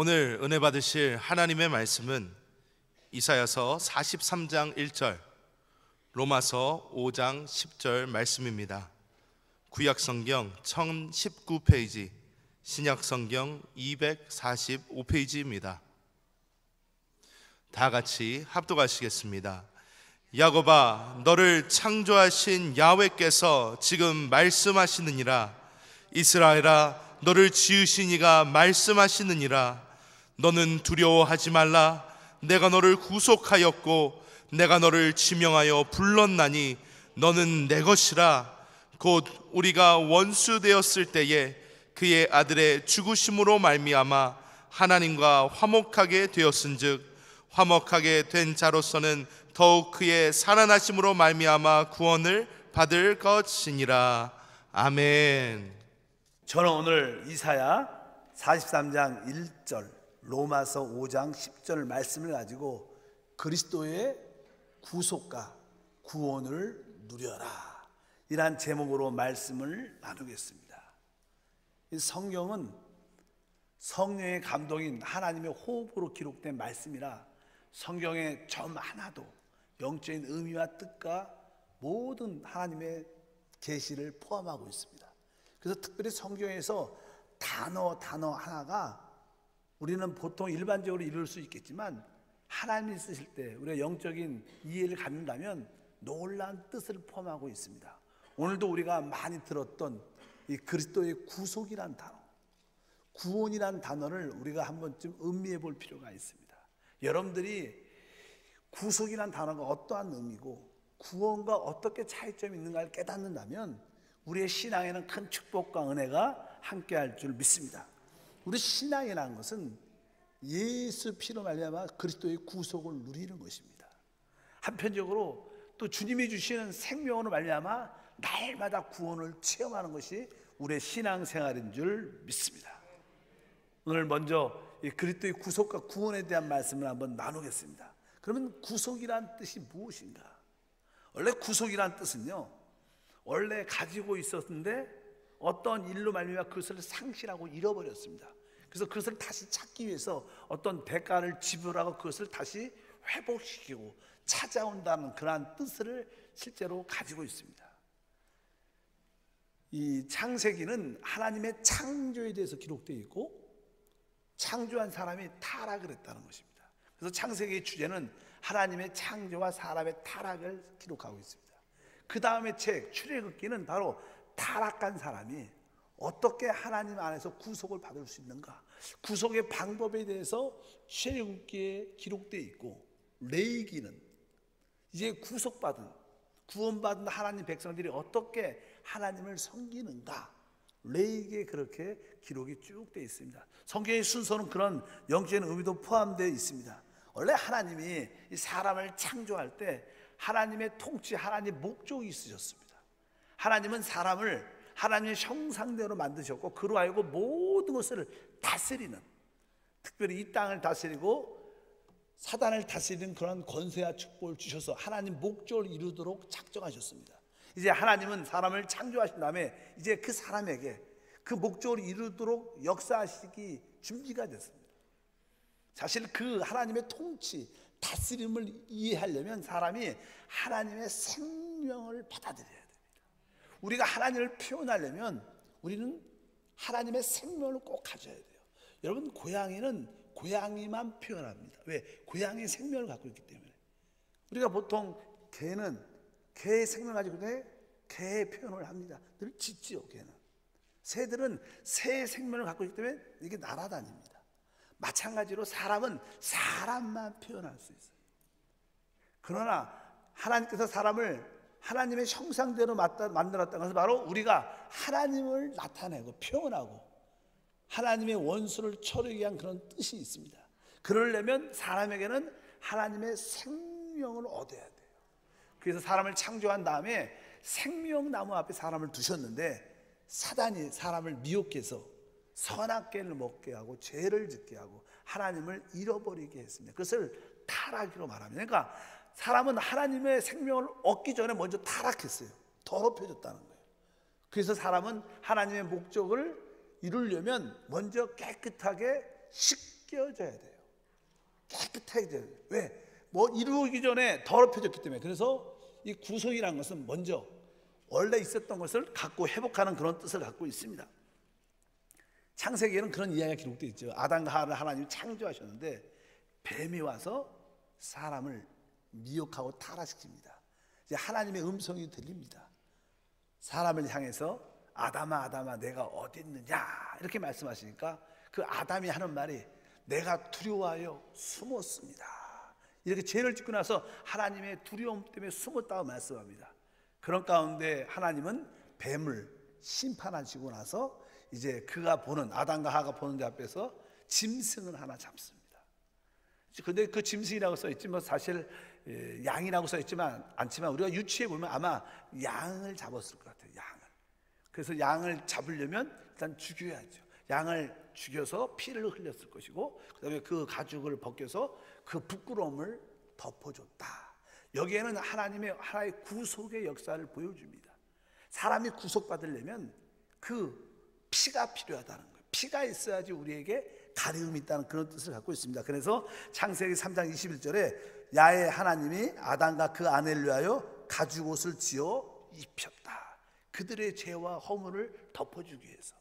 오늘 은혜 받으실 하나님의 말씀은 이사야서 43장 1절, 로마서 5장 10절 말씀입니다. 구약성경 1019페이지, 신약성경 245페이지입니다. 다 같이 합독하시겠습니다. 야곱아, 너를 창조하신 야훼께서 지금 말씀하시느니라. 이스라엘아, 너를 지으신 이가 말씀하시느니라. 너는 두려워하지 말라. 내가 너를 구속하였고 내가 너를 지명하여 불렀나니 너는 내 것이라. 곧 우리가 원수 되었을 때에 그의 아들의 죽으심으로 말미암아 하나님과 화목하게 되었은즉 화목하게 된 자로서는 더욱 그의 살아나심으로 말미암아 구원을 받을 것이니라. 아멘. 저는 오늘 이사야 43장 1절, 로마서 5장 10절 말씀을 가지고 그리스도의 구속과 구원을 누려라, 이란 제목으로 말씀을 나누겠습니다. 이 성경은 성령의 감동인 하나님의 호흡으로 기록된 말씀이라 성경의 점 하나도 영적인 의미와 뜻과 모든 하나님의 계시를 포함하고 있습니다. 그래서 특별히 성경에서 단어 하나가 우리는 보통 일반적으로 이룰 수 있겠지만 하나님이 쓰실 때 우리가 영적인 이해를 갖는다면 놀라운 뜻을 포함하고 있습니다. 오늘도 우리가 많이 들었던 이 그리스도의 구속이란 단어, 구원이란 단어를 우리가 한 번쯤 음미해 볼 필요가 있습니다. 여러분들이 구속이란 단어가 어떠한 의미고 구원과 어떻게 차이점이 있는가를 깨닫는다면 우리의 신앙에는 큰 축복과 은혜가 함께할 줄 믿습니다. 우리 신앙이라는 것은 예수 피로 말미암아 그리스도의 구속을 누리는 것입니다. 한편적으로 또 주님이 주시는 생명으로 말미암아 날마다 구원을 체험하는 것이 우리의 신앙생활인 줄 믿습니다. 오늘 먼저 이 그리스도의 구속과 구원에 대한 말씀을 한번 나누겠습니다. 그러면 구속이란 뜻이 무엇인가? 원래 구속이란 뜻은요, 원래 가지고 있었는데 어떤 일로 말미암아 그것을 상실하고 잃어버렸습니다. 그래서 그것을 다시 찾기 위해서 어떤 대가를 지불하고 그것을 다시 회복시키고 찾아온다는 그러한 뜻을 실제로 가지고 있습니다. 이 창세기는 하나님의 창조에 대해서 기록되어 있고 창조한 사람이 타락을 했다는 것입니다. 그래서 창세기의 주제는 하나님의 창조와 사람의 타락을 기록하고 있습니다. 그 다음에 책 출애굽기는 바로 타락한 사람이 어떻게 하나님 안에서 구속을 받을 수 있는가, 구속의 방법에 대해서 출애굽기에 기록되어 있고, 레위기는 이제 구원받은 하나님 백성들이 어떻게 하나님을 섬기는가, 레위기에 그렇게 기록이 쭉 되어 있습니다. 성경의 순서는 그런 영적인 의미도 포함되어 있습니다. 원래 하나님이 이 사람을 창조할 때 하나님의 통치, 하나님의 목적이 있으셨습니다. 하나님은 사람을 하나님의 형상대로 만드셨고 그로 알고 모든 것을 다스리는, 특별히 이 땅을 다스리고 사단을 다스리는 그런 권세와 축복을 주셔서 하나님 목적을 이루도록 작정하셨습니다. 이제 하나님은 사람을 창조하신 다음에 이제 그 사람에게 그 목적을 이루도록 역사하시기 준비가 됐습니다. 사실 그 하나님의 통치, 다스림을 이해하려면 사람이 하나님의 생명을 받아들여야 됩니다. 우리가 하나님을 표현하려면 우리는 하나님의 생명을 꼭 가져야 돼요. 여러분, 고양이는 고양이만 표현합니다. 왜? 고양이의 생명을 갖고 있기 때문에. 우리가 보통 개는 개의 생명을 가지고 있는데 개의 표현을 합니다. 늘 짖지요, 개는. 새들은 새의 생명을 갖고 있기 때문에 이게 날아다닙니다. 마찬가지로 사람은 사람만 표현할 수 있어요. 그러나 하나님께서 사람을 하나님의 형상대로 만들었다는 것은 바로 우리가 하나님을 나타내고 표현하고 하나님의 원수를 처리하기 위한 그런 뜻이 있습니다. 그러려면 사람에게는 하나님의 생명을 얻어야 돼요. 그래서 사람을 창조한 다음에 생명나무 앞에 사람을 두셨는데 사단이 사람을 미혹해서 선악과를 먹게 하고 죄를 짓게 하고 하나님을 잃어버리게 했습니다. 그것을 타락으로 말합니다. 그러니까 사람은 하나님의 생명을 얻기 전에 먼저 타락했어요. 더럽혀졌다는 거예요. 그래서 사람은 하나님의 목적을 이루려면 먼저 깨끗하게 깨끗해져야 돼요. 깨끗해져야 돼요. 왜? 뭐 이루기 전에 더럽혀졌기 때문에. 그래서 이 구속이라는 것은 먼저 원래 있었던 것을 갖고 회복하는 그런 뜻을 갖고 있습니다. 창세기에는 그런 이야기가 기록되어 있죠. 아담과 하와를 하나님이 창조하셨는데 뱀이 와서 사람을 미혹하고 타락시킵니다. 이제 하나님의 음성이 들립니다. 사람을 향해서 아담아 아담아 내가 어디 있느냐 이렇게 말씀하시니까 그 아담이 하는 말이 내가 두려워하여 숨었습니다. 이렇게 죄를 짓고 나서 하나님의 두려움 때문에 숨었다고 말씀합니다. 그런 가운데 하나님은 뱀을 심판하시고 나서 이제 그가 보는 아담과 하와가 보는 데 앞에서 짐승을 하나 잡습니다. 근데 그 짐승이라고 써있지 뭐 사실 양이라고 써있지만 않지만 우리가 유추해 보면 아마 양을 잡았을 것 같아요. 양을. 그래서 양을 잡으려면 일단 죽여야죠. 양을 죽여서 피를 흘렸을 것이고 그 다음에 그 가죽을 벗겨서 그 부끄러움을 덮어줬다. 여기에는 하나님의 하나의 구속의 역사를 보여줍니다. 사람이 구속받으려면 그 피가 필요하다는 거예요. 피가 있어야지 우리에게 가려움이 있다는 그런 뜻을 갖고 있습니다. 그래서 창세기 3장 21절에 야훼 하나님이 아담과 그 아내를 위하여 가죽옷을 지어 입혔다. 그들의 죄와 허물을 덮어주기 위해서,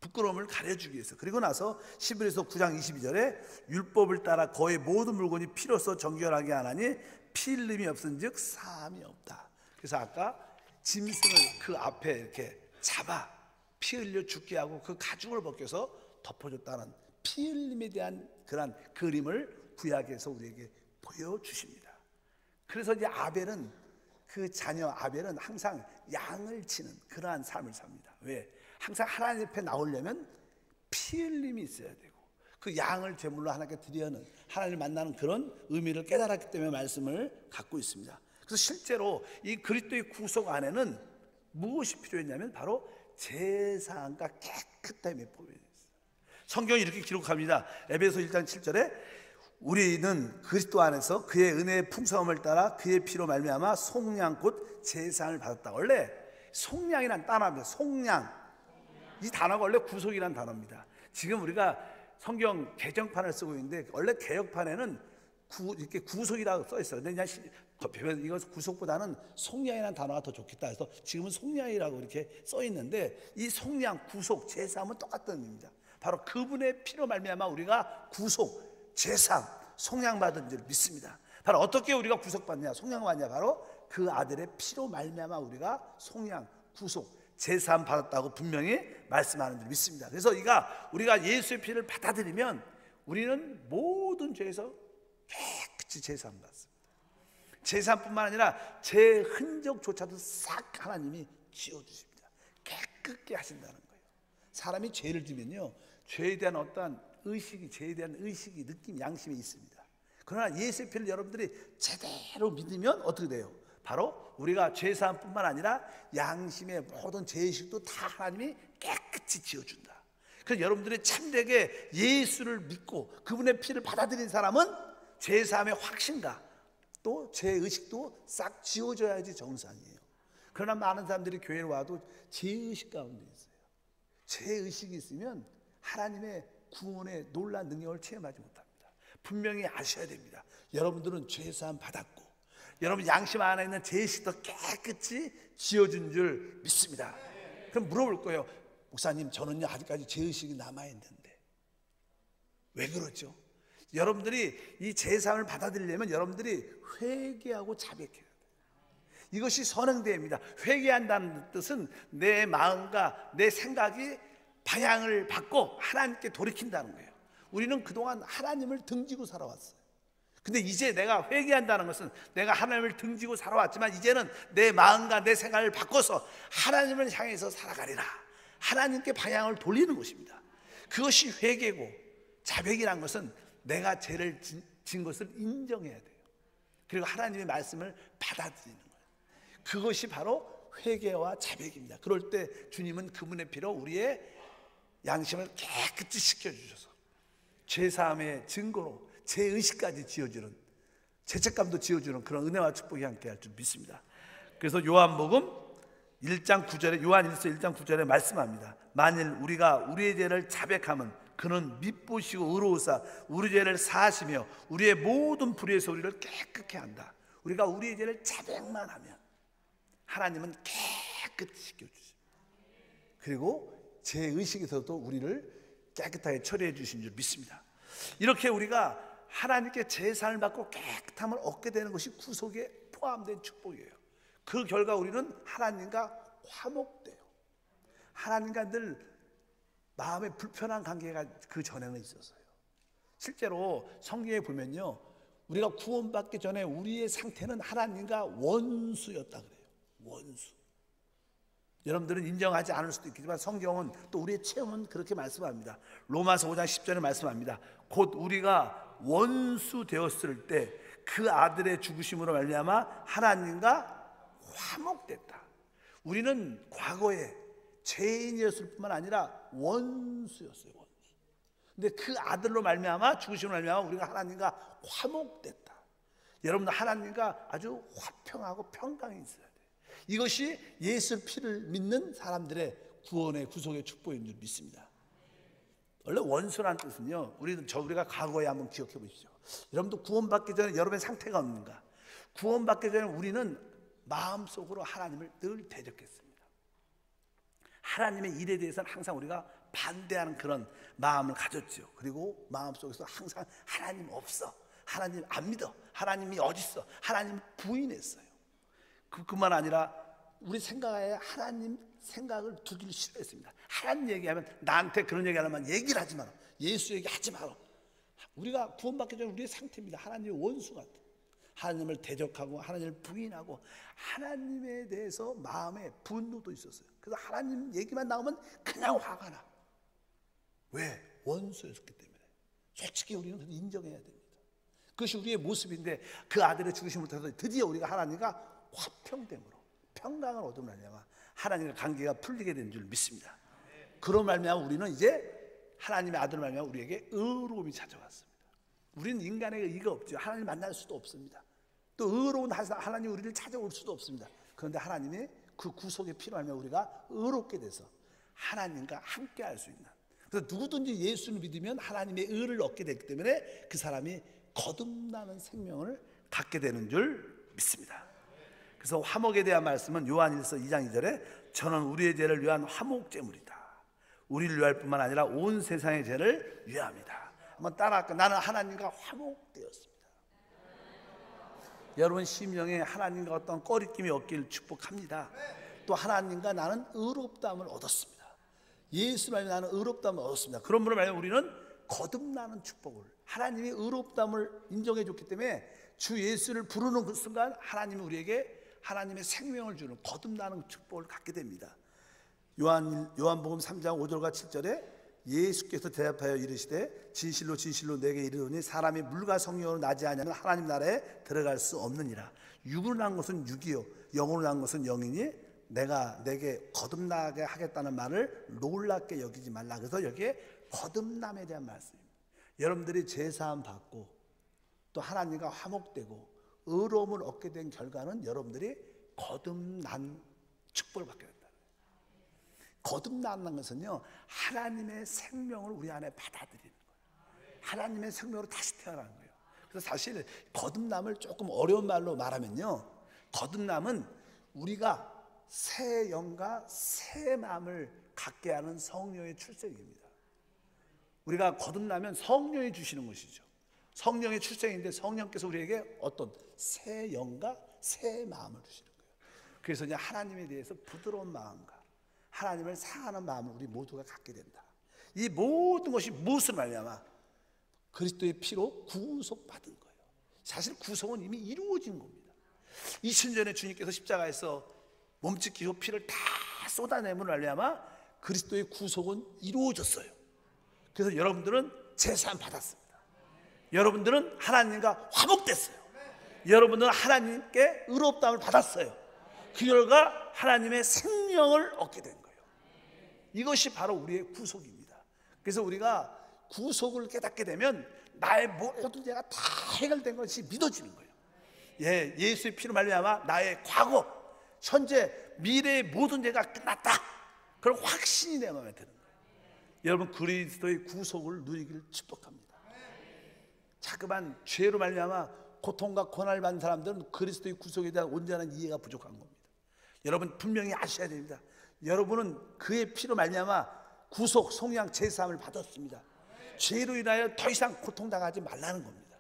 부끄러움을 가려주기 위해서. 그리고 나서 히브리서 9장 22절에 율법을 따라 거의 모든 물건이 피로써 정결하게 하나니 피 흘림이 없은즉 사함이 없다. 그래서 아까 짐승을 그 앞에 이렇게 잡아 피 흘려 죽게 하고 그 가죽을 벗겨서 덮어줬다는 피 흘림에 대한 그런 그림을 구약에서 우리에게 보여주십니다. 그래서 이제 아벨은 그 자녀 아벨은 항상 양을 치는 그러한 삶을 삽니다. 왜? 항상 하나님 앞에 나오려면 피 흘림이 있어야 되고 그 양을 제물로 하나님께 드려야 하는 하나님을 만나는 그런 의미를 깨달았기 때문에 말씀을 갖고 있습니다. 그래서 실제로 이 그리스도의 구속 안에는 무엇이 필요했냐면 바로 제사함과 깨끗함이 포함되어 있어요. 성경이 이렇게 기록합니다. 에베소 1장 7절에 우리는 그리스도 안에서 그의 은혜의 풍성함을 따라 그의 피로 말미암아 속량 곧 제사함을 받았다. 원래 속량이란 단어입니다. 속량, 이 단어가 원래 구속이란 단어입니다. 지금 우리가 성경 개정판을 쓰고 있는데 원래 개혁판에는 이렇게 구속이라고 써 있어요. 근데 그냥 이거 구속보다는 속량이라는 단어가 더 좋겠다 해서 지금은 속량이라고 이렇게 써 있는데 이 속량, 구속, 제사함은 똑같은 의미입니다. 바로 그분의 피로 말미암아 우리가 구속, 제사함, 속량받은 줄 믿습니다. 바로 어떻게 우리가 구속받느냐, 속량받느냐, 바로 그 아들의 피로 말미암아 우리가 속량, 구속, 제사함 받았다고 분명히 말씀하는 줄 믿습니다. 그래서 우리가 예수의 피를 받아들이면 우리는 모든 죄에서 깨끗이 제사함 받습니다. 제사함뿐만 아니라 제 흔적조차도 싹 하나님이 지워주십니다. 깨끗게 하신다는 거예요. 사람이 죄를 지면요, 죄에 대한 어떠한 의식이, 죄에 대한 의식이, 느낌, 양심이 있습니다. 그러나 예수의 피를 여러분들이 제대로 믿으면 어떻게 돼요? 바로 우리가 죄사함뿐만 아니라 양심의 모든 죄의식도 다 하나님이 깨끗이 지워준다. 그래서 여러분들이 참되게 예수를 믿고 그분의 피를 받아들인 사람은 죄사함의 확신과 또 죄의식도 싹 지워져야지 정상이에요. 그러나 많은 사람들이 교회에 와도 죄의식 가운데 있어요. 죄의식이 있으면 하나님의 구원의 놀라운 능력을 체험하지 못합니다. 분명히 아셔야 됩니다. 여러분들은 죄사함 받았고 여러분 양심 안에 있는 죄의식도 깨끗이 지워준 줄 믿습니다. 그럼 물어볼 거예요. 목사님, 저는요 아직까지 죄의식이 남아있는데 왜 그렇죠? 여러분들이 이 제사함을 받아들이려면 여러분들이 회개하고 자백해야 돼요. 이것이 선행대회입니다. 회개한다는 뜻은 내 마음과 내 생각이 방향을 바꿔 하나님께 돌이킨다는 거예요. 우리는 그동안 하나님을 등지고 살아왔어요. 근데 이제 내가 회개한다는 것은 내가 하나님을 등지고 살아왔지만 이제는 내 마음과 내 생각을 바꿔서 하나님을 향해서 살아가리라. 하나님께 방향을 돌리는 것입니다. 그것이 회개고, 자백이란 것은 내가 죄를 진 것을 인정해야 돼요. 그리고 하나님의 말씀을 받아들이는 거예요. 그것이 바로 회개와 자백입니다. 그럴 때 주님은 그분의 피로 우리의 양심을 깨끗이 씻겨주셔서 죄사함의 증거로 죄의식까지 지어주는, 죄책감도 지어주는 그런 은혜와 축복이 함께 할 줄 믿습니다. 그래서 요한복음 1장 9절에, 요한 1서 1장 9절에 말씀합니다. 만일 우리가 우리의 죄를 자백하면 그는 밉보시고 의로우사 우리 죄를 사하시며 우리의 모든 불의에서 우리를 깨끗게 한다. 우리가 우리의 죄를 자백만 하면 하나님은 깨끗이 씻겨주십니다. 그리고 죄의식에서도 우리를 깨끗하게 처리해 주신 줄 믿습니다. 이렇게 우리가 하나님께 제사를 받고 깨끗함을 얻게 되는 것이 구속에 포함된 축복이에요. 그 결과 우리는 하나님과 화목돼요. 하나님과 늘 마음에 불편한 관계가 그 전에는 있었어요. 실제로 성경에 보면요, 우리가 구원받기 전에 우리의 상태는 하나님과 원수였다 그래요. 원수. 여러분들은 인정하지 않을 수도 있겠지만 성경은 또 우리의 체험은 그렇게 말씀합니다. 로마서 5장 10절에 말씀합니다. 곧 우리가 원수 되었을 때 그 아들의 죽으심으로 말미암아 하나님과 화목됐다. 우리는 과거에 죄인이었을 뿐만 아니라 원수였어요. 원수. 근데 그 아들로 말미암아 죽으심으로 말미암아 우리가 하나님과 화목됐다. 여러분들 하나님과 아주 화평하고 평강이 있어야 돼요. 이것이 예수 피를 믿는 사람들의 구원의 구속의 축복인 줄 믿습니다. 원래 원수라는 뜻은요, 우리가 과거에 한번 기억해 보십시오. 여러분도 구원받기 전에 여러분의 상태가 없는가? 구원받기 전에 우리는 마음속으로 하나님을 늘 대적했습니다. 하나님의 일에 대해서는 항상 우리가 반대하는 그런 마음을 가졌죠. 그리고 마음속에서 항상 하나님 없어, 하나님 안 믿어, 하나님이 어딨어, 하나님 부인했어요. 그뿐만 아니라 우리 생각에 하나님 생각을 두기를 싫어했습니다. 하나님 얘기하면 나한테 그런 얘기하려면 얘기를 하지 마라, 예수 얘기하지 마라. 우리가 구원받기 전에 우리의 상태입니다. 하나님의 원수 같아. 하나님을 대적하고 하나님을 부인하고 하나님에 대해서 마음에 분노도 있었어요. 그래서 하나님 얘기만 나오면 그냥 화가 나. 왜? 원수였기 때문에. 솔직히 우리는 인정해야 됩니다. 그것이 우리의 모습인데 그 아들의 죽으심을 통해서 드디어 우리가 하나님과 화평됨으로 평강을 얻음을 말미암아 하나님과 관계가 풀리게 된 줄 믿습니다. 그로 말미암아 우리는 이제 하나님의 아들을 말미암아 우리에게 의로움이 찾아왔습니다. 우리는 인간에게 의가 없죠. 하나님 만날 수도 없습니다. 또 의로운 하나님 우리를 찾아올 수도 없습니다. 그런데 하나님의 그 구속의 피로 말미암아 우리가 의롭게 돼서 하나님과 함께 할 수 있는, 그래서 누구든지 예수를 믿으면 하나님의 의를 얻게 되기 때문에 그 사람이 거듭나는 생명을 갖게 되는 줄 믿습니다. 그래서 화목에 대한 말씀은 요한일서 2장 2절에 저는 우리의 죄를 위한 화목제물이다. 우리를 위할 뿐만 아니라 온 세상의 죄를 위합니다. 한번 따라할까요? 나는 하나님과 화목되었습니다. 여러분 심령에 하나님과 어떤 꺼리낌이 없기를 축복합니다. 또 하나님과 나는 의롭다함을 얻었습니다. 예수 말미암아 나는 의롭다함을 얻었습니다. 그러므로 말하면 우리는 거듭나는 축복을, 하나님이 의롭다함을 인정해 줬기 때문에 주 예수를 부르는 그 순간 하나님이 우리에게 하나님의 생명을 주는 거듭나는 축복을 갖게 됩니다. 요한복음 3장 5절과 7절에 예수께서 대답하여 이르시되 진실로 진실로 내게 이르노니 사람이 물과 성령으로 나지 아니하면 하나님 나라에 들어갈 수 없느니라. 육으로 난 것은 육이요 영으로 난 것은 영이니 내가 내게 거듭나게 하겠다는 말을 놀랍게 여기지 말라. 그래서 여기에 거듭남에 대한 말씀입니다. 여러분들이 제사함 받고 또 하나님과 화목되고 의로움을 얻게 된 결과는 여러분들이 거듭난 축복을 받게 된다. 거듭난다는 것은요, 하나님의 생명을 우리 안에 받아들이는 거예요. 하나님의 생명으로 다시 태어나는 거예요. 그래서 사실 거듭남을 조금 어려운 말로 말하면요, 거듭남은 우리가 새 영과 새 마음을 갖게 하는 성령의 출생입니다. 우리가 거듭나면 성령이 주시는 것이죠. 성령의 출생인데 성령께서 우리에게 어떤 새 영과 새 마음을 주시는 거예요. 그래서 이제 하나님에 대해서 부드러운 마음과 하나님을 사랑하는 마음을 우리 모두가 갖게 된다. 이 모든 것이 무엇을 말미암아? 그리스도의 피로 구속받은 거예요. 사실 구속은 이미 이루어진 겁니다. 2000년 전에 주님께서 십자가에서 몸짓기고 피를 다 쏟아내면 말미암아 그리스도의 구속은 이루어졌어요. 그래서 여러분들은 제사함 받았습니다. 여러분들은 하나님과 화목됐어요. 여러분들은 하나님께 의롭다함을 받았어요. 그 결과 하나님의 생명을 얻게 된 거예요. 이것이 바로 우리의 구속입니다. 그래서 우리가 구속을 깨닫게 되면 나의 모든 죄가 다 해결된 것이 믿어지는 거예요. 예수의 피로 말미암아 나의 과거, 현재, 미래의 모든 죄가 끝났다. 그런 확신이 내 마음에 드는 거예요. 여러분 그리스도의 구속을 누리기를 축복합니다. 자그만 죄로 말미암아 고통과 고난을 받는 사람들은 그리스도의 구속에 대한 온전한 이해가 부족한 겁니다. 여러분 분명히 아셔야 됩니다. 여러분은 그의 피로 말미암아 구속, 속량, 제사함을 받았습니다. 죄로 인하여 더 이상 고통당하지 말라는 겁니다.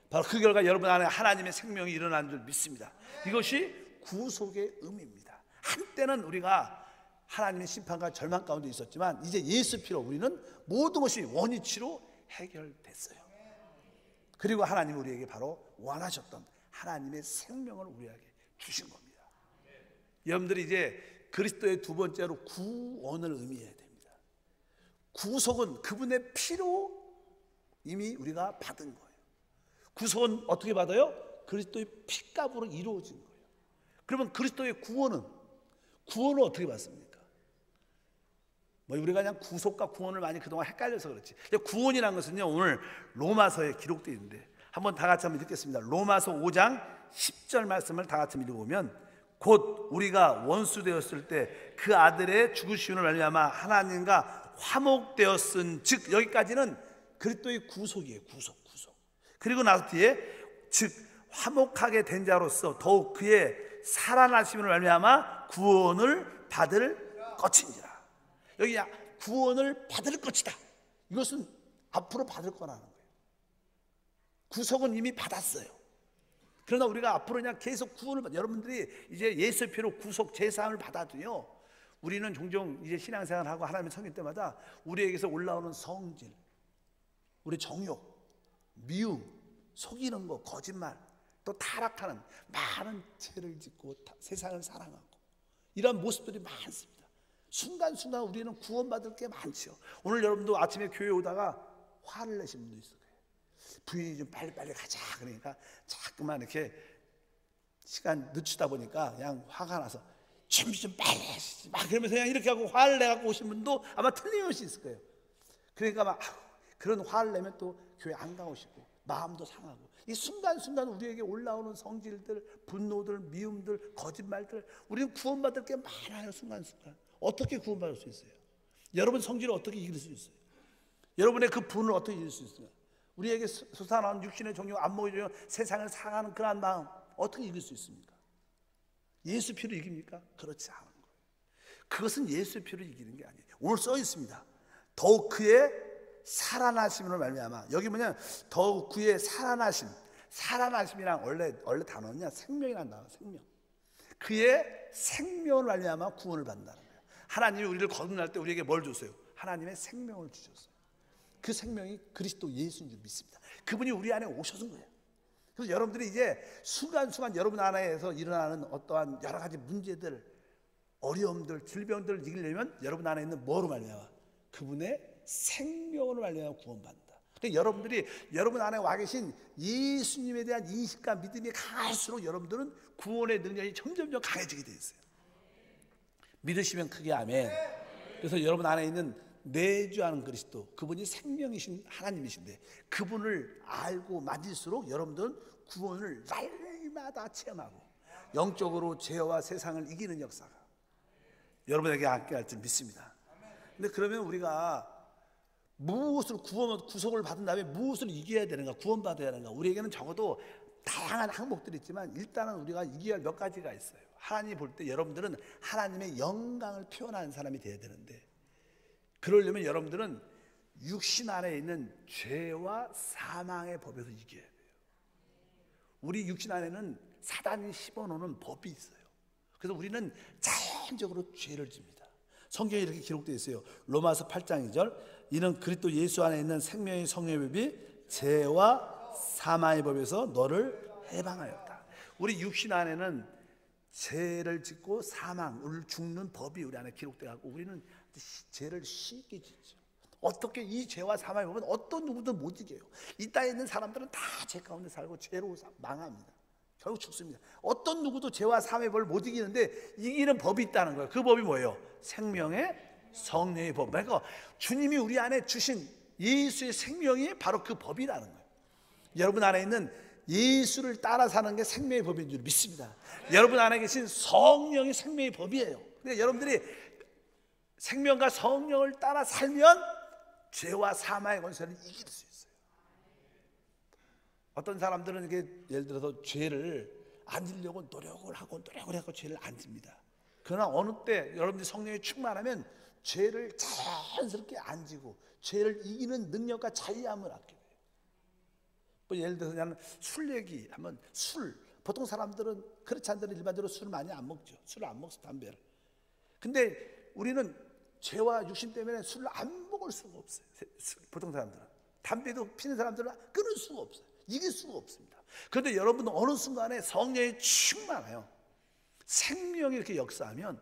바로 그 결과 여러분 안에 하나님의 생명이 일어나는 줄 믿습니다. 이것이 구속의 의미입니다. 한때는 우리가 하나님의 심판과 절망 가운데 있었지만 이제 예수 피로 우리는 모든 것이 원위치로 해결됐어요. 그리고 하나님이 우리에게 바로 원하셨던 하나님의 생명을 우리에게 주신 겁니다. 여러분들이 이제 그리스도의 두 번째로 구원을 의미해야 됩니다. 구속은 그분의 피로 이미 우리가 받은 거예요. 구속은 어떻게 받아요? 그리스도의 피값으로 이루어진 거예요. 그러면 그리스도의 구원은 어떻게 받습니까? 우리가 그냥 구속과 구원을 많이 그동안 헷갈려서 그렇지. 구원이라는 것은요, 오늘 로마서에 기록되어 있는데 한번 다 같이 한번 읽겠습니다. 로마서 5장 10절 말씀을 다 같이 읽어보면, 곧 우리가 원수 되었을 때 그 아들의 죽으심을 말미암아 하나님과 화목되었은 즉, 여기까지는 그리스도의 구속이에요. 구속. 그리고 나서 뒤에 즉 화목하게 된 자로서 더욱 그의 살아나심을 말미암아 구원을 받을 것인지라. 여기 구원을 받을 것이다. 이것은 앞으로 받을 거라는 거예요. 구속은 이미 받았어요. 그러나 우리가 앞으로 그냥 계속 구원을 여러분들이 이제 예수 피로 구속 제사함을 받아도요, 우리는 종종 이제 신앙생활하고 하나님을 섬길 때마다 우리에게서 올라오는 성질, 우리 정욕, 미움, 속이는 거, 거짓말, 또 타락하는 많은 죄를 짓고 세상을 사랑하고 이런 모습들이 많습니다. 순간순간 우리는 구원받을 게 많죠. 오늘 여러분도 아침에 교회 오다가 화를 내신 분도 있을 거예요. 부인이 좀 빨리빨리 가자 그러니까 자꾸만 이렇게 시간 늦추다 보니까 그냥 화가 나서 준비 좀 빨리 하시지 막 그러면서 그냥 이렇게 하고 화를 내갖고 오신 분도 아마 틀림없이 있을 거예요. 그러니까 막 그런 화를 내면 또 교회 안 가오시고 마음도 상하고, 이 순간순간 우리에게 올라오는 성질들, 분노들, 미움들, 거짓말들, 우리는 구원받을 게 많아요. 순간순간 어떻게 구원받을 수 있어요? 여러분 성질을 어떻게 이길 수 있어요? 여러분의 그 분을 어떻게 이길 수 있어요? 우리에게 솟아나온 육신의 정욕, 안목의 세상을 사랑하는 그러한 마음 어떻게 이길 수 있습니까? 예수 피로 이깁니까? 그렇지 않은 거예요. 그것은 예수 피로 이기는 게 아니에요. 오늘 써 있습니다. 더욱 그의 살아나심으로 말미암아. 여기 뭐냐? 더욱 그의 살아나심. 살아나심이란 원래 단어냐? 생명이라는 단어. 생명. 그의 생명을 말미암아 구원을 받는다는 거예요. 하나님이 우리를 거듭날 때 우리에게 뭘 줬어요? 하나님의 생명을 주셨어요. 그 생명이 그리스도 예수인 줄 믿습니다. 그분이 우리 안에 오셔준 거예요. 그래서 여러분들이 이제 순간순간 여러분 안에서 일어나는 어떠한 여러 가지 문제들, 어려움들, 질병들을 이기려면 여러분 안에 있는 뭐로 말미암아? 그분의 생명으로 말미암아 구원받는다. 그러니까 여러분들이 여러분 안에 와 계신 예수님에 대한 인식과 믿음이 강할수록 여러분들은 구원의 능력이 점점점 강해지게 되어 있어요. 믿으시면 크게 아멘. 그래서 여러분 안에 있는 내주하는 그리스도, 그분이 생명이신 하나님이신데 그분을 알고 만질수록 여러분들은 구원을 날마다 체험하고 영적으로 죄와 세상을 이기는 역사가 여러분에게 함께할 줄 믿습니다. 근데 그러면 우리가 무엇을 구속을 받은 다음에 무엇을 이겨야 되는가, 구원받아야 하는가? 우리에게는 적어도 다양한 항목들이 있지만 일단은 우리가 이겨야 할 몇 가지가 있어요. 하나님이 볼 때 여러분들은 하나님의 영광을 표현하는 사람이 돼야 되는데, 그러려면 여러분들은 육신 안에 있는 죄와 사망의 법에서 이겨야 돼요. 우리 육신 안에는 사단이 심어놓는 법이 있어요. 그래서 우리는 자연적으로 죄를 집니다. 성경에 이렇게 기록되어 있어요. 로마서 8장 2절, 이는 그리스도 예수 안에 있는 생명의 성령의 법이 죄와 사망의 법에서 너를 해방하였다. 우리 육신 안에는 죄를 짓고 사망을 죽는 법이 우리 안에 기록되어 갖고 우리는 죄를 쉽게 짓죠. 어떻게 이 죄와 사망의 법은 어떤 누구도 못 이겨요. 이 땅에 있는 사람들은 다 죄 가운데 살고 죄로 망합니다. 결국 죽습니다. 어떤 누구도 죄와 사망의 법을 못 이기는데 이기는 법이 있다는 거예요. 그 법이 뭐예요? 생명의 성령의 법. 그러니까 주님이 우리 안에 주신 예수의 생명이 바로 그 법이라는 거예요. 여러분 안에 있는 예수를 따라 사는 게 생명의 법인 줄 믿습니다. 여러분 안에 계신 성령이 생명의 법이에요. 그러니까 여러분들이 생명과 성령을 따라 살면 죄와 사망의 권세를 이길 수 있어요. 어떤 사람들은 이게 예를 들어서 죄를 안 지려고 노력을 하고 죄를 안 집니다. 그러나 어느 때 여러분들이 성령이 충만하면 죄를 자연스럽게 안 지고 죄를 이기는 능력과 자유함을 갖게 돼요. 뭐 예를 들어서 그냥 술 얘기하면 보통 사람들은 그렇지 않더라도 일반적으로 술을 많이 안 먹죠. 술을 안 먹어, 담배를. 근데 우리는 죄와 육신 때문에 술을 안 먹을 수가 없어요. 보통 사람들은 담배도 피는 사람들은 끊을 수가 없어요. 이길 수가 없습니다. 그런데 여러분은 어느 순간에 성령이 충만해요. 생명이 이렇게 역사하면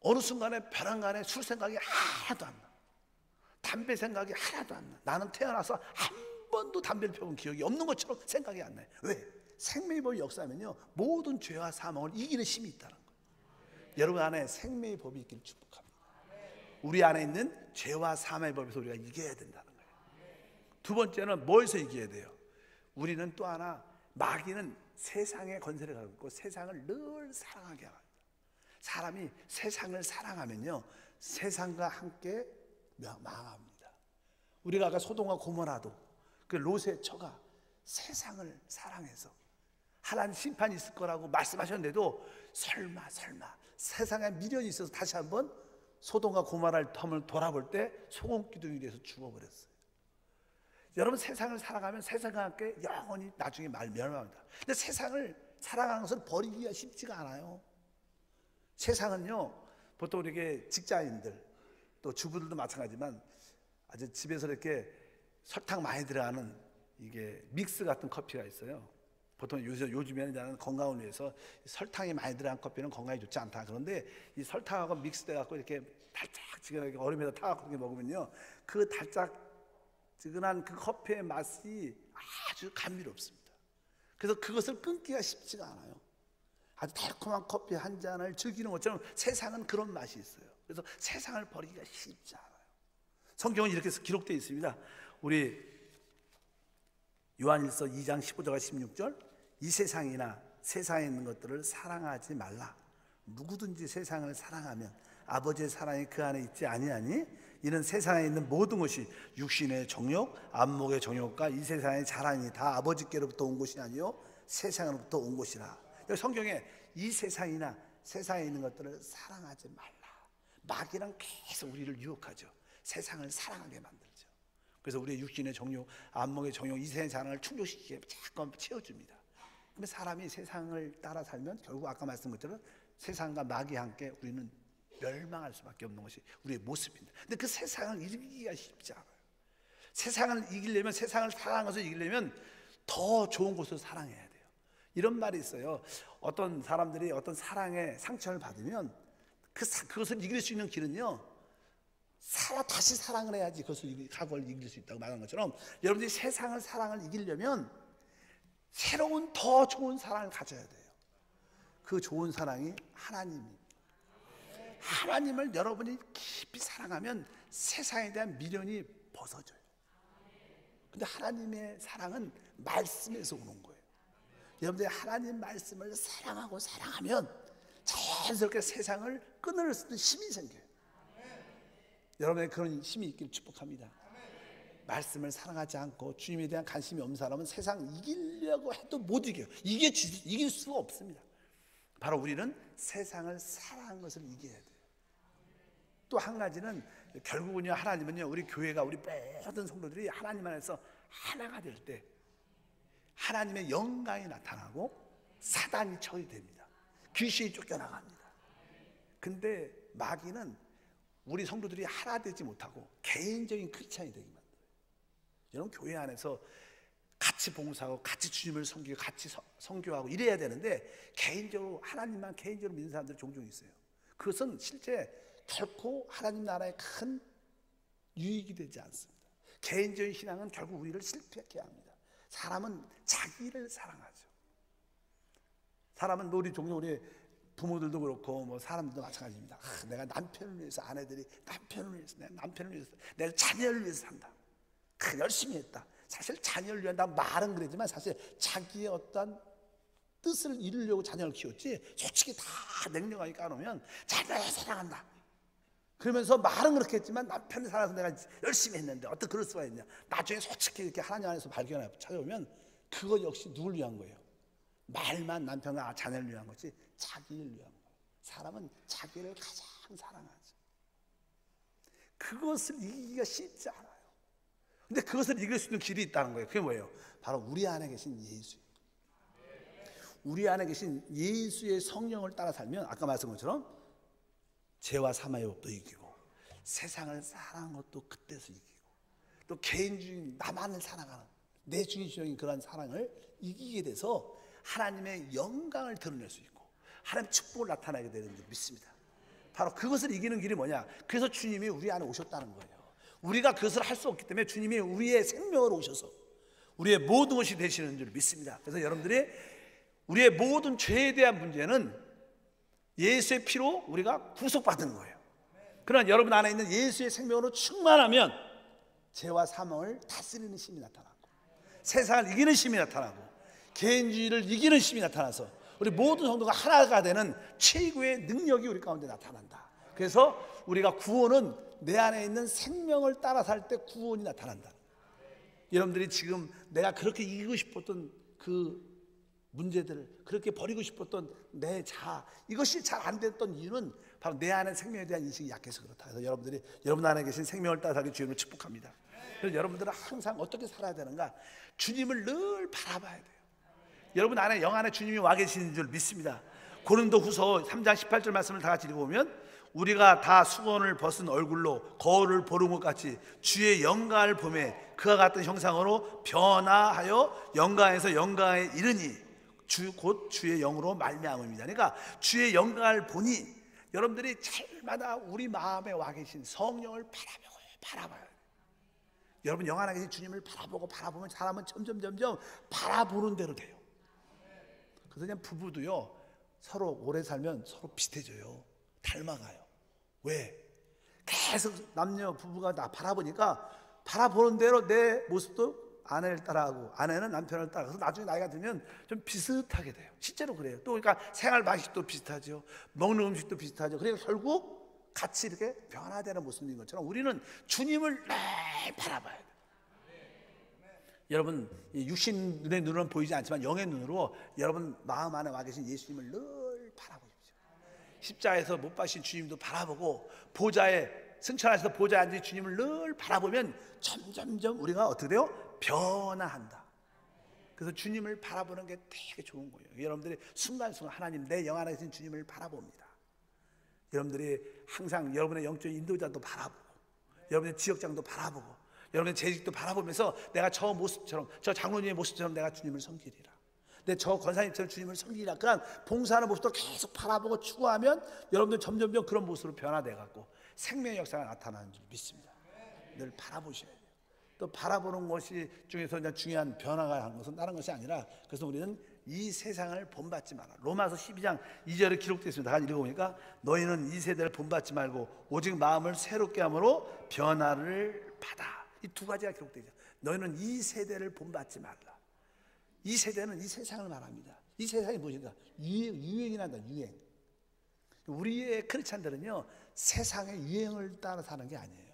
어느 순간에 벼랑간에 술 생각이 하나도 안 나. 담배 생각이 하나도 안 나. 나는 태어나서 한 번도 담배를 펴본 기억이 없는 것처럼 생각이 안 나요. 왜? 생명의 법이 역사하면요, 모든 죄와 사망을 이기는 힘이 있다는 거예요. 여러분 안에 생명의 법이 있기를 축복합니다. 우리 안에 있는 죄와 사망의 법에서 우리가 이겨야 된다는 거예요. 두 번째는 뭐에서 이겨야 돼요? 우리는 또 하나, 마귀는 세상의 권세를 가지고 있고 세상을 늘 사랑하게 합니다. 사람이 세상을 사랑하면요, 세상과 함께 망합니다. 우리가 아까 소돔과 고모라도 그 롯의 처가 세상을 사랑해서 하나님 심판이 있을 거라고 말씀하셨는데도 설마 세상에 미련이 있어서 다시 한번 소돔과 고모라를 텀을 돌아볼 때 소금 기둥이 돼서 죽어버렸어요. 여러분, 세상을 살아가면 세상과 함께 영원히 나중에 멸망합니다. 근데 세상을 사랑하는 것은 버리기가 쉽지가 않아요. 세상은요, 보통 이렇게 직장인들 또 주부들도 마찬가지지만 아주 집에서 이렇게 설탕 많이 들어가는 이게 믹스 같은 커피가 있어요. 보통 요즘에는 건강을 위해서 설탕이 많이 들어간 커피는 건강에 좋지 않다. 그런데 이 설탕하고 믹스돼 갖고 이렇게 달짝지근하게 얼음에다 타갖고 이렇게 먹으면요, 그 달짝지근한 그 커피의 맛이 아주 감미롭습니다. 그래서 그것을 끊기가 쉽지가 않아요. 아주 달콤한 커피 한 잔을 즐기는 것처럼 세상은 그런 맛이 있어요. 그래서 세상을 버리기가 쉽지 않아요. 성경은 이렇게 기록되어 있습니다. 우리 요한일서 2장 15절과 16절, 이 세상이나 세상에 있는 것들을 사랑하지 말라. 누구든지 세상을 사랑하면 아버지의 사랑이 그 안에 있지 아니하니, 이는 세상에 있는 모든 것이 육신의 정욕, 안목의 정욕과 이 세상의 자랑이 다 아버지께로부터 온 것이 아니요 세상으로부터 온 것이라. 여기 성경에 이 세상이나 세상에 있는 것들을 사랑하지 말라. 마귀랑 계속 우리를 유혹하죠. 세상을 사랑하게 만들죠. 그래서 우리의 육신의 정욕, 안목의 정욕, 이 세상의 자랑을 충족시키게 자꾸 채워줍니다. 그러면 사람이 세상을 따라 살면 결국 아까 말씀드린 것처럼 세상과 마귀와 함께 우리는 멸망할 수밖에 없는 것이 우리의 모습입니다. 근데 그 세상을 이기기가 쉽지 않아요. 세상을 이기려면, 세상을 사랑하는 것을 이기려면 더 좋은 곳을 사랑해야 돼요. 이런 말이 있어요. 어떤 사람들이 어떤 사랑의 상처를 받으면 그것을 이길 수 있는 길은요, 다시 사랑을 해야지 그걸 이길 수 있다고 말하는 것처럼, 여러분들이 세상을 사랑을 이기려면 새로운 더 좋은 사랑을 가져야 돼요. 그 좋은 사랑이 하나님입니다. 하나님을 여러분이 깊이 사랑하면 세상에 대한 미련이 벗어져요. 근데 하나님의 사랑은 말씀에서 오는 거예요. 여러분들이 하나님 말씀을 사랑하면 자연스럽게 세상을 끊을 수 있는 힘이 생겨요. 여러분의 그런 힘이 있기를 축복합니다. 말씀을 사랑하지 않고 주님에 대한 관심이 없는 사람은 세상 이기려고 해도 못 이겨요. 이길 수가 없습니다. 바로 우리는 세상을 사랑하는 것을 이겨야 돼요. 또 한 가지는 결국은요, 하나님은요, 우리 교회가, 우리 모든 성도들이 하나님 안에서 하나가 될 때 하나님의 영광이 나타나고 사단이 처리됩니다. 귀신이 쫓겨나갑니다. 근데 마귀는 우리 성도들이 하나 되지 못하고 개인적인 크리스찬이 되게 만들어요. 여러분, 교회 안에서 같이 봉사하고 같이 주님을 섬기고 같이 선교하고 이래야 되는데 개인적으로 하나님만 개인적으로 믿는 사람들이 종종 있어요. 그것은 실제 결코 하나님 나라에 큰 유익이 되지 않습니다. 개인적인 신앙은 결국 우리를 실패하게 합니다. 사람은 자기를 사랑하죠. 사람은 종종 우리 부모들도 그렇고 뭐 사람들도 마찬가지입니다. 내가 남편을 위해서, 아내들이 남편을 위해서, 내가 남편을 위해서, 내 자녀를 위해서 산다. 열심히 했다. 사실 자녀를 위한다 말은 그랬지만 사실 자기의 어떤 뜻을 이루려고 자녀를 키웠지, 솔직히 다 냉정하게 까놓으면 자녀를 사랑한다. 그러면서 말은 그렇게 했지만 남편을 사랑해서 내가 열심히 했는데 어떻게 그럴 수가 있냐. 나중에 솔직히 이렇게 하나님 안에서 발견하고 찾아오면 그거 역시 누굴 위한 거예요? 말만 남편과 자녀를 위한 거지 자기를 위한 거예요. 사람은 자기를 가장 사랑하죠. 그것을 이기기가 쉽지 않아요. 근데 그것을 이길 수 있는 길이 있다는 거예요. 그게 뭐예요? 바로 우리 안에 계신 예수. 우리 안에 계신 예수의 성령을 따라 살면 아까 말씀한 것처럼 죄와 사망의 법도 이기고 세상을 사랑하는 것도 그때서 이기고 또 개인주의 나만을 사랑하는 내 중심적인 그런 사랑을 이기게 돼서 하나님의 영광을 드러낼 수 있고 하나님의 축복을 나타나게 되는 줄 믿습니다. 바로 그것을 이기는 길이 뭐냐? 그래서 주님이 우리 안에 오셨다는 거예요. 우리가 그것을 할 수 없기 때문에 주님이 우리의 생명으로 오셔서 우리의 모든 것이 되시는 줄 믿습니다. 그래서 여러분들이 우리의 모든 죄에 대한 문제는 예수의 피로 우리가 구속받은 거예요. 그러나 여러분 안에 있는 예수의 생명으로 충만하면 죄와 사망을 다스리는 힘이 나타나고 세상을 이기는 힘이 나타나고 개인주의를 이기는 힘이 나타나서 우리 모든 성도가 하나가 되는 최고의 능력이 우리 가운데 나타난다. 그래서 우리가 구원은 내 안에 있는 생명을 따라 살 때 구원이 나타난다. 여러분들이 지금 내가 그렇게 이기고 싶었던 그 문제들을 그렇게 버리고 싶었던 내 자아 이것이 잘 안 됐던 이유는 바로 내 안에 생명에 대한 인식이 약해서 그렇다. 그래서 여러분들이 여러분 안에 계신 생명을 따라 살기 주님을 축복합니다. 그래서 여러분들은 항상 어떻게 살아야 되는가? 주님을 늘 바라봐야 돼요. 여러분 안에 영 안에 주님이 와 계시는 줄 믿습니다. 고린도후서 3장 18절 말씀을 다 같이 읽어보면 우리가 다 수건을 벗은 얼굴로 거울을 보는 것 같이 주의 영광을 보매 그와 같은 형상으로 변화하여 영광에서 영광에 이르니 곧 주의 영으로 말미암음이다. 그러니까 주의 영광을 보니 여러분들이 날마다 우리 마음에 와 계신 성령을 바라봐요. 여러분 영 안에 계신 주님을 바라보면 사람은 점점 바라보는 대로 돼요. 그래서 그냥 부부도요 서로 오래 살면 서로 비슷해져요. 닮아가요. 왜? 계속 남녀 부부가 나 바라보니까 바라보는 대로 내 모습도 아내를 따라하고 아내는 남편을 따라가서 나중에 나이가 들면 좀 비슷하게 돼요. 실제로 그래요. 또 그러니까 생활 방식도 비슷하죠. 먹는 음식도 비슷하죠. 그러니까 결국 같이 이렇게 변화되는 모습인 것처럼 우리는 주님을 늘 바라봐야 돼요. 여러분 육신의 눈으로는 보이지 않지만 영의 눈으로 여러분 마음 안에 와 계신 예수님을 늘 바라보십시오. 십자가에서 못 박힌 주님도 바라보고 보좌에 승천하셔서 보좌에 앉으신 주님을 늘 바라보면 점점 우리가 어떻게 돼요? 변화한다. 그래서 주님을 바라보는 게 되게 좋은 거예요. 여러분들이 순간순간 하나님 내 영 안에 계신 주님을 바라봅니다. 여러분들이 항상 여러분의 영적인 인도자도 바라보고 여러분의 지역장도 바라보고 여러분의 재직도 바라보면서 내가 저 모습처럼 저 장로님의 모습처럼 내가 주님을 섬기리라. 내 저 권사님처럼 주님을 섬기리라. 그러니까 봉사하는 모습도 계속 바라보고 추구하면 여러분들 점점 그런 모습으로 변화돼 갖고 생명의 역사가 나타나는 줄 믿습니다. 늘 바라보셔야 돼요. 또 바라보는 것이 중에서 중요한 변화가 하는 것은 다른 것이 아니라 그래서 우리는 이 세상을 본받지 마라. 로마서 12장 2절에 기록되어 있습니다. 같이 읽어보니까 너희는 이 세대를 본받지 말고 오직 마음을 새롭게 함으로 변화를 받아. 이 두 가지가 기록되죠. 너희는 이 세대를 본받지 말라. 이 세대는 이 세상을 말합니다. 이 세상이 무엇인가? 유행이 난다. 유행. 우리의 크리스찬들은요 세상의 유행을 따라 사는 게 아니에요.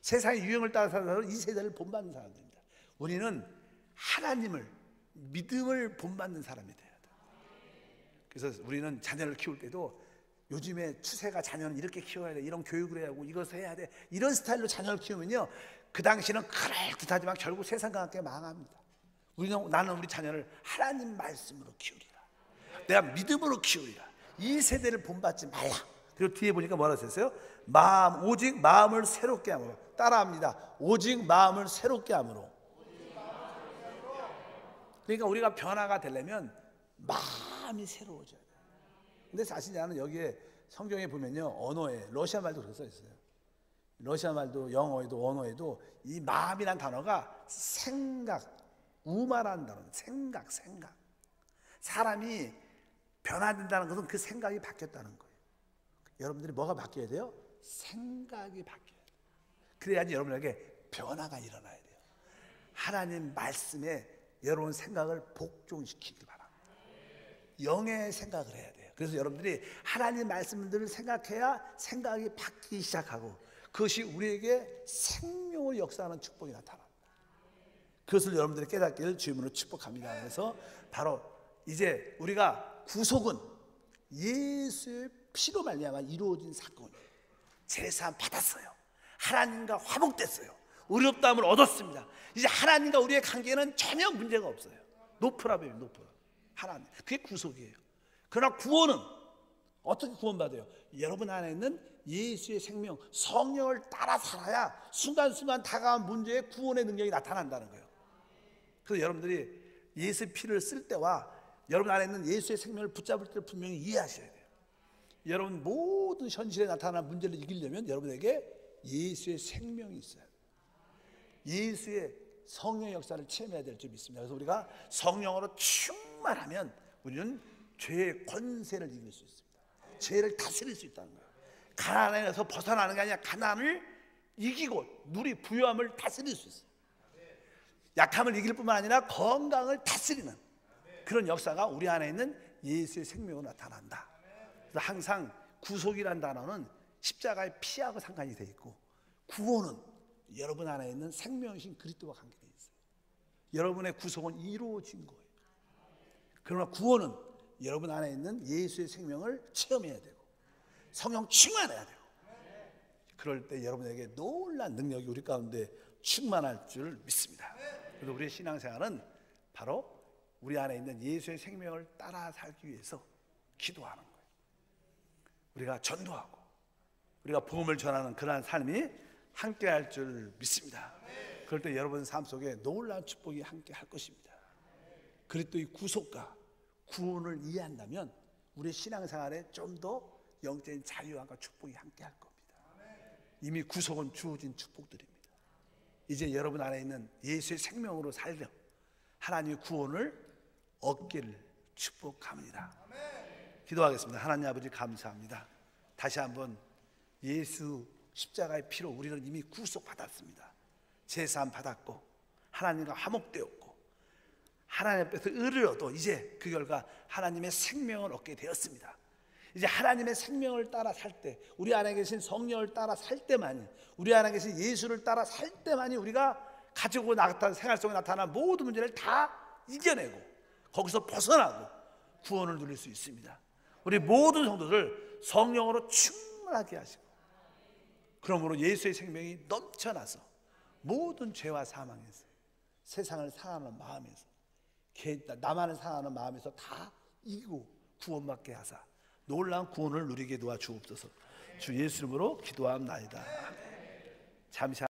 세상의 유행을 따라 사는 사람은 이 세대를 본받는 사람들입니다. 우리는 하나님을 믿음을 본받는 사람이 돼야 돼. 그래서 우리는 자녀를 키울 때도 요즘에 추세가 자녀는 이렇게 키워야 돼, 이런 교육을 해야 하고 이것을 해야 돼, 이런 스타일로 자녀를 키우면요 그 당시는 그럴듯하지만 결국 세상과 함께 망합니다. 나는 우리 자녀를 하나님 말씀으로 키우리라. 내가 믿음으로 키우리라. 이 세대를 본받지 말라. 그리고 뒤에 보니까 뭐라고 했어요? 오직 마음을 새롭게 함으로. 따라합니다. 오직 마음을 새롭게 함으로. 그러니까 우리가 변화가 되려면 마음이 새로워져야 돼요. 근데 사실 나는 여기에 성경에 보면요 언어에 러시아 말도 그렇게 써 있어요. 러시아 말도 영어에도 언어에도 이 마음이란 단어가 생각, 우마라는 단어, 생각. 사람이 변화된다는 것은 그 생각이 바뀌었다는 거예요. 여러분들이 뭐가 바뀌어야 돼요? 생각이 바뀌어야 돼요. 그래야지 여러분에게 변화가 일어나야 돼요. 하나님 말씀에 여러분 생각을 복종시키길 바랍니다. 영의 생각을 해야 돼요. 그래서 여러분들이 하나님의 말씀들을 생각해야 생각이 바뀌기 시작하고 그것이 우리에게 생명을 역사하는 축복이 나타납니다. 그것을 여러분들이 깨닫기를 주님으로 축복합니다. 그래서 바로 이제 우리가 구속은 예수의 피로 말미암아 이루어진 사건이에요. 제사함 받았어요. 하나님과 화목됐어요. 의롭다함을 얻었습니다. 이제 하나님과 우리의 관계는 전혀 문제가 없어요. 노프라벨, 노프. 하나님, 그게 구속이에요. 그러나 구원은 어떻게 구원받아요? 여러분 안에 있는 예수의 생명, 성령을 따라 살아야 순간순간 다가온 문제에 구원의 능력이 나타난다는 거예요. 그래서 여러분들이 예수의 피를 쓸 때와 여러분 안에 있는 예수의 생명을 붙잡을 때를 분명히 이해하셔야 돼요. 여러분 모든 현실에 나타나는 문제를 이기려면 여러분에게 예수의 생명이 있어야 돼요. 예수의 성령의 역사를 체험해야 될 줄 믿습니다. 그래서 우리가 성령으로 충만하면 우리는 죄의 권세를 이길 수 있습니다. 죄를 다스릴 수 있다는 거예요. 가난에서 벗어나는 게 아니라 가난을 이기고 누리 부유함을 다스릴 수 있어요. 약함을 이길 뿐만 아니라 건강을 다스리는 그런 역사가 우리 안에 있는 예수의 생명으로 나타난다. 그래서 항상 구속이라는 단어는 십자가의 피하고 상관이 돼 있고 구원은 여러분 안에 있는 생명이신 그리스도와 관계되어 있어요. 여러분의 구속은 이루어진 거예요. 그러나 구원은 여러분 안에 있는 예수의 생명을 체험해야 되고 성령 충만해야 되고 그럴 때 여러분에게 놀라운 능력이 우리 가운데 충만할 줄 믿습니다. 그래서 우리의 신앙생활은 바로 우리 안에 있는 예수의 생명을 따라 살기 위해서 기도하는 거예요. 우리가 전도하고 우리가 복음을 전하는 그러한 삶이 함께 할 줄 믿습니다. 그럴 때 여러분 삶 속에 놀라운 축복이 함께 할 것입니다. 그리스도의 구속과 구원을 이해한다면 우리의 신앙생활에 좀 더 영적인 자유함과 축복이 함께 할 겁니다. 이미 구속은 주어진 축복들입니다. 이제 여러분 안에 있는 예수의 생명으로 살려 하나님의 구원을 얻기를 축복합니다. 기도하겠습니다. 하나님 아버지 감사합니다. 다시 한번 예수 십자가의 피로 우리는 이미 구속받았습니다. 제사함 받았고 하나님과 화목되었고 하나님 앞에서 의를 얻어 이제 그 결과 하나님의 생명을 얻게 되었습니다. 이제 하나님의 생명을 따라 살 때 우리 안에 계신 성령을 따라 살 때만이 우리 안에 계신 예수를 따라 살 때만이 우리가 가지고 나타난 생활 속에 나타난 모든 문제를 다 이겨내고 거기서 벗어나고 구원을 누릴 수 있습니다. 우리 모든 성도들 성령으로 충만하게 하시고 그러므로 예수의 생명이 넘쳐나서 모든 죄와 사망에서 세상을 사랑하는 마음에서 나만을 사랑하는 마음에서 다 이기고 구원받게 하사 놀라운 구원을 누리게 도와주옵소서. 주 예수 이름으로 기도합나이다. 잠시